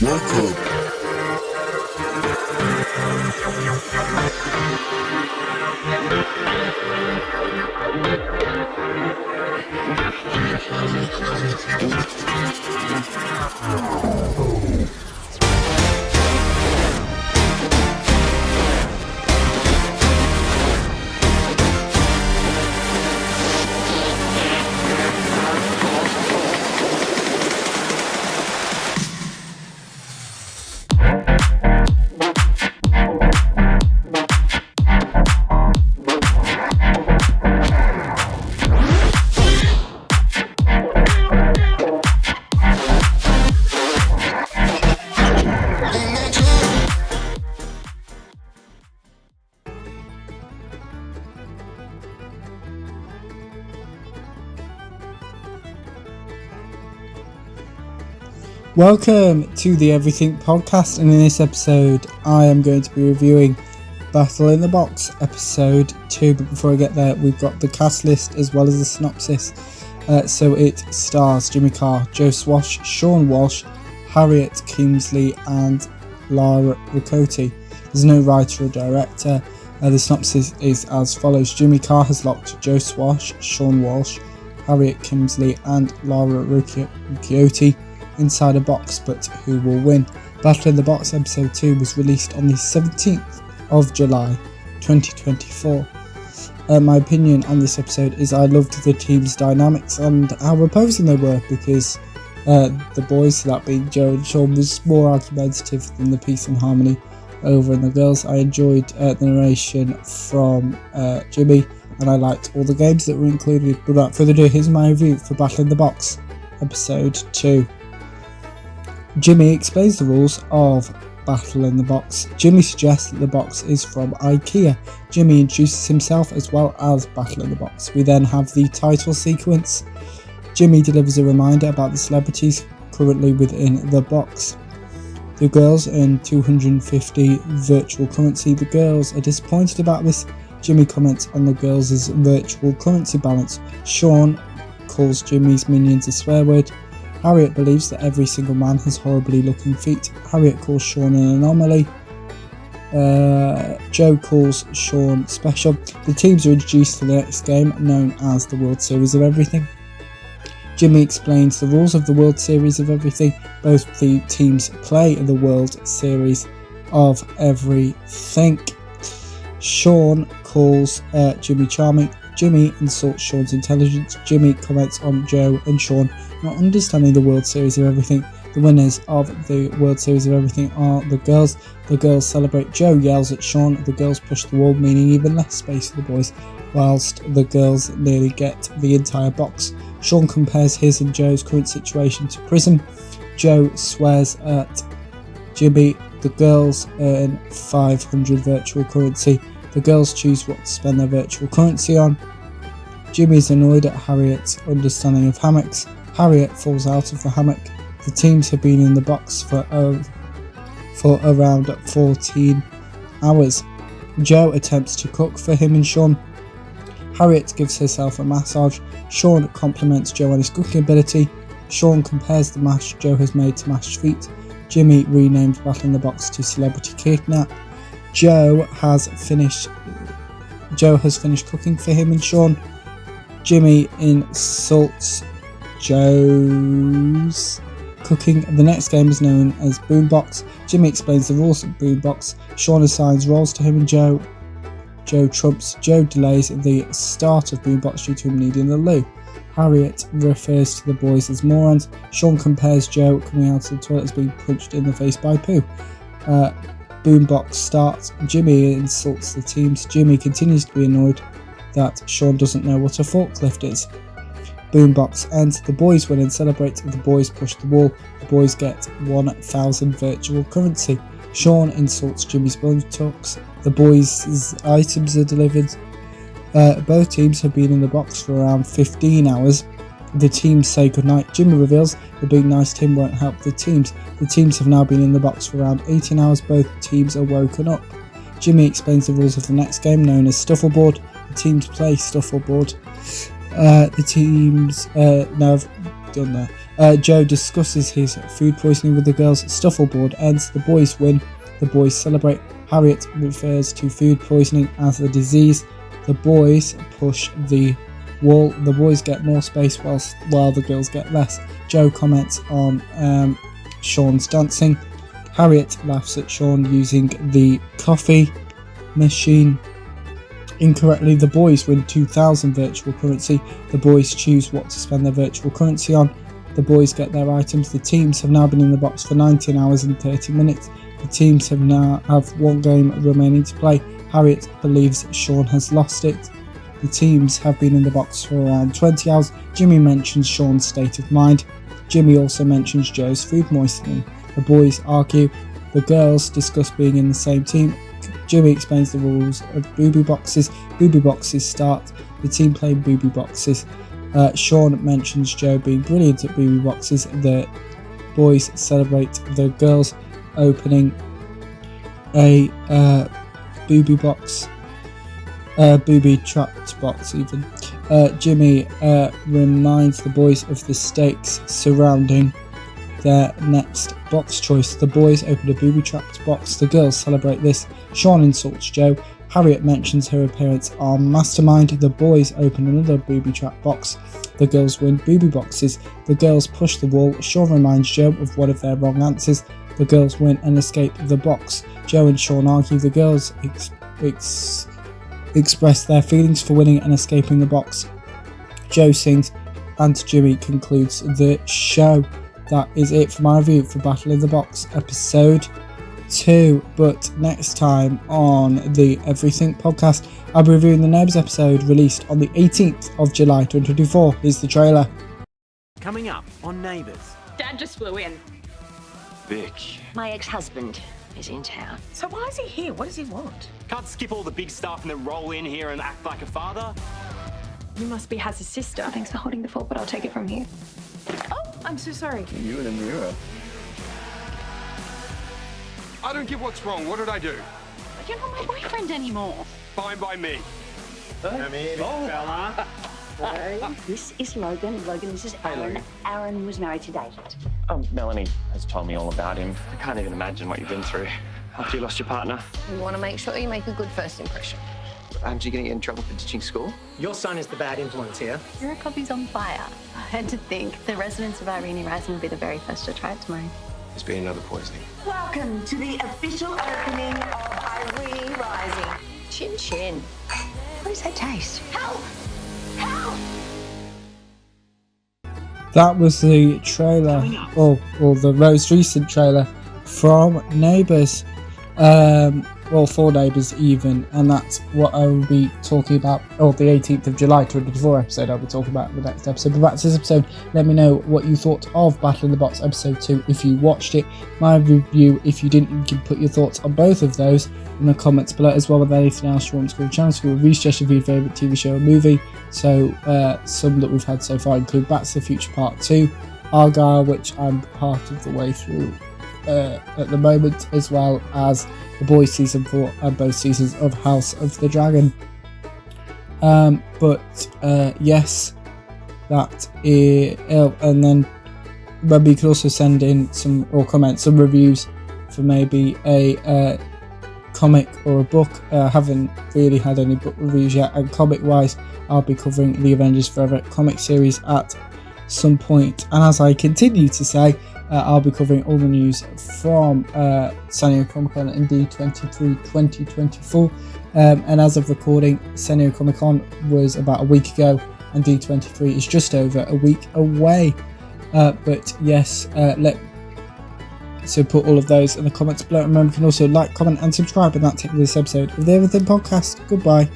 Welcome. Welcome to the Everything Podcast, and in this episode I am going to be reviewing Battle in the Box episode 2, but before I get there we've got the cast list as well as the synopsis. So it stars Jimmy Carr, Joe Swash, Sean Walsh, Harriet Kingsley and Lara Ricotti. There's no writer or director. The synopsis is as follows. Jimmy Carr has locked Joe Swash, Sean Walsh, Harriet Kingsley and Lara Ricotti inside a box, but who will win? Battle in the Box episode 2 was released on the 17th of July 2024. My opinion on this episode is I loved the team's dynamics and how opposing they were, because the boys, that being Joe and Sean, was more argumentative than the peace and harmony over in the girls. I enjoyed the narration from Jimmy, and I liked all the games that were included. But without further ado, here's my review for Battle in the Box episode 2. Jimmy explains the rules of Battle in the Box. Jimmy suggests that the box is from IKEA. Jimmy introduces himself as well as Battle in the Box. We then have the title sequence. Jimmy delivers a reminder about the celebrities currently within the box. The girls earn 250 virtual currency. The girls are disappointed about this. Jimmy comments on the girls' virtual currency balance. Sean calls Jimmy's minions a swear word. Harriet believes that every single man has horribly looking feet. Harriet calls Sean an anomaly. Joe calls Sean special. The teams are introduced to the next game, known as the World Series of Everything. Jimmy explains the rules of the World Series of Everything. Both the teams play in the World Series of Everything. Sean calls Jimmy charming. Jimmy insults Sean's intelligence. Jimmy comments on Joe and Sean not understanding the World Series of Everything. The winners of the World Series of Everything are the girls. The girls celebrate. Joe yells at Sean. The girls push the wall, meaning even less space for the boys, whilst the girls nearly get the entire box. Sean compares his and Joe's current situation to prison. Joe swears at Jimmy. The girls earn 500 virtual currency. The girls choose what to spend their virtual currency on. Jimmy is annoyed at Harriet's understanding of hammocks. Harriet falls out of the hammock. The teams have been in the box for around 14 hours. Joe attempts to cook for him and Sean. Harriet gives herself a massage. Sean compliments Joe on his cooking ability. Sean compares the mash Joe has made to mashed feet. Jimmy renamed Battle in the Box to Celebrity Kidnap. Joe has finished cooking for him and Sean. Jimmy insults Joe's cooking. The next game is known as Boombox. Jimmy explains the rules of Boombox. Sean assigns roles to him and Joe. Joe trumps. Joe delays the start of Boombox due to him needing the loo. Harriet refers to the boys as morons. Sean compares Joe coming out of the toilet as being punched in the face by poo. Boombox starts. Jimmy insults the teams. Jimmy continues to be annoyed that Sean doesn't know what a forklift is. Boombox ends. The boys win and celebrate. The boys push the wall. The boys get 1,000 virtual currency. Sean insults Jimmy's buttocks. The boys' items are delivered. Both teams have been in the box for around 15 hours. The teams say goodnight. Jimmy reveals that being nice to him won't help the teams. The teams have now been in the box for around 18 hours. Both teams are woken up. Jimmy explains the rules of the next game, known as Stuffleboard. The teams play Stuffleboard. The teams... no, I've done that. Joe discusses his food poisoning with the girls. Stuffleboard ends. The boys win. The boys celebrate. Harriet refers to food poisoning as a disease. The boys push the wall. The boys get more space while the girls get less. Joe comments on Sean's dancing. Harriet laughs at Sean using the coffee machine incorrectly. The boys win 2,000 virtual currency. The boys choose what to spend their virtual currency on. The boys get their items. The teams have now been in the box for 19 hours and 30 minutes. The teams have one game remaining to play. Harriet believes Sean has lost it. The teams have been in the box for around 20 hours. Jimmy mentions Sean's state of mind. Jimmy also mentions Joe's food moistening. The boys argue. The girls discuss being in the same team. Jimmy explains the rules of booby boxes. Booby boxes start. The team playing booby boxes. Sean mentions Joe being brilliant at booby boxes. The boys celebrate the girls opening a booby box, booby trapped box even. Jimmy reminds the boys of the stakes surrounding their next box choice. The boys open a booby trapped box. The girls celebrate this. Sean insults Joe. Harriet mentions her appearance on Mastermind. The boys open another booby trap box. The girls win booby boxes. The girls push the wall. Sean reminds Joe of one of their wrong answers. The girls win and escape the box. Joe and Sean argue. The girls express their feelings for winning and escaping the box. Joe sings and Jimmy concludes the show. That is it for my review for Battle in the Box episode 2. But next time on the Everything podcast, I'll be reviewing the Neighbours episode released on the 18th of July 2024. Here's the trailer. Coming up on Neighbours. Dad just flew in. Vic. My ex-husband is in town. So why is he here? What does he want? Can't skip all the big stuff and then roll in here and act like a father. You must be Haz's sister. Thanks for holding the fort, but I'll take it from here. Oh, I'm so sorry. You in a mirror. I don't get what's wrong. What did I do? You're not my boyfriend anymore. Fine by me. Come here, fella. This is Logan. Logan, this is Aaron. Aaron was married to David. Melanie has told me all about him. I can't even imagine what you've been through after you lost your partner. You want to make sure you make a good first impression. Aren't you going to get in trouble for ditching school? Your son is the bad influence here. Your coffee's on fire. I had to think the residents of Irene Rising would be the very first to try it tomorrow. There's been another poisoning. Welcome to the official opening of Irene Rising. Chin chin. What does that taste? Help! Help! That was the trailer, or the most recent trailer from Neighbours. Well, 4 Neighbours even, and that's what I will be talking about, or the 18th of July 2024 episode I'll be talking about in the next episode. But back to this episode, let me know what you thought of Battle in the Box episode 2 if you watched it. My review, if you didn't, you can put your thoughts on both of those in the comments below, as well with anything else you want to go to the channel. So we'll suggestion for your favourite TV show or movie. So some that we've had so far include Back to the Future Part 2, Argyle, which I'm part of the way through at the moment, as well as The Boys Season 4 and both seasons of House of the Dragon. Yes, that is, and then maybe you could also send in some, or comment some reviews for maybe a comic or a book. I haven't really had any book reviews yet, and comic wise I'll be covering the Avengers Forever comic series at some point, and as I continue to say, I'll be covering all the news from San Diego Comic Con and D23 2024. And as of recording, San Diego Comic Con was about a week ago, and D23 is just over a week away. But yes, so put all of those in the comments below. Remember, you can also like, comment, and subscribe. And that's it for this episode of the Everything Podcast. Goodbye.